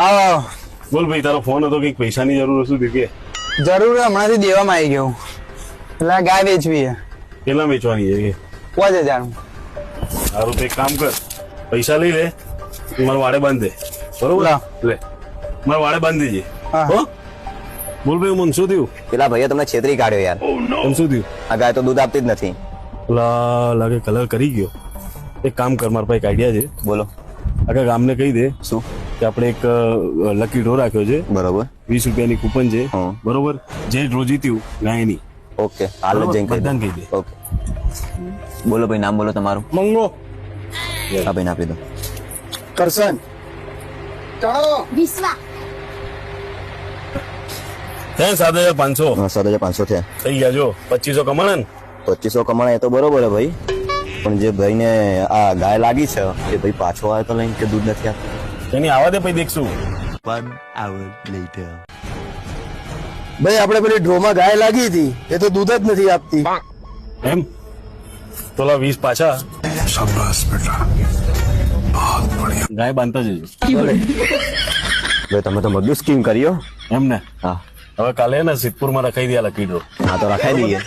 આવો આવો. બોલ ભાઈ, તારો ફોન હતો, કઈક પૈસાની જરૂર શું હતી કે? જરૂર હમણાંથી દેવામાં આવી ગયું. એટલે ગાય વેચવી છે કેટલા વેચવાની છે કે? 5000. સારું, તો એક કામ કર, પૈસા લઈ લે, મારા વાડે બાંધ દે. બરોબર, લાવ. લે મારા વાડે બાંધી દેજે. હા. હો બોલ ભાઈ, મને શું થયું? પેલા ભાઈએ તમને છેતરી કાઢ્યો યાર. એમ શું થયું? આ ગાય તો દૂધ આપતી જ નથી. લાગે કલર કરી ગયો. એક કામ કર, મારા પાસે એક આઈડિયા છે. બોલો આખા ગામને કહી દે શું? કે આપણે એક લકી ડ્રો રાખ્યો છે, બરોબર. 20 રૂપિયાની કૂપન છે. હા. બરોબર, જે ડ્રો જીત્યું ગાયની. ઓકે, હાલ જ જઈને કહી બધાને દો. કહી દે. ઓકે, બોલો ભાઈ, નામ બોલો તમારું. મંગો આ ભાઈને આપી દો. કરશન વિશ્વા 7,500 7,500 થયા. થઈ ગયા. જો 2500 કમાણા ને. 2500 કમાણા એ તો બરોબર હે ભાઈ, પણ જે ભાઈને આ ગાય લાગી છે એ ભાઈ પાછો આવે તો લઈને કે દૂધ નથી આપતું. એની આવા દે, પછી દેખશું. ભાઈ આપણે પેલી ડ્રોમાં ગાય લાગી હતી, એ તો દૂધ જ નથી આપતી. એમ તો લા 20 પાછા. ગાય બાંધતા જજો. ભાઈ તમે તો બધું સ્કીમ કર્યો. એમ ને. હા હવે કાલે ને સિદ્ધપુરમાં રખાઈ દે લકી ડ્રો. હા, તો રખાઈ દઈએ.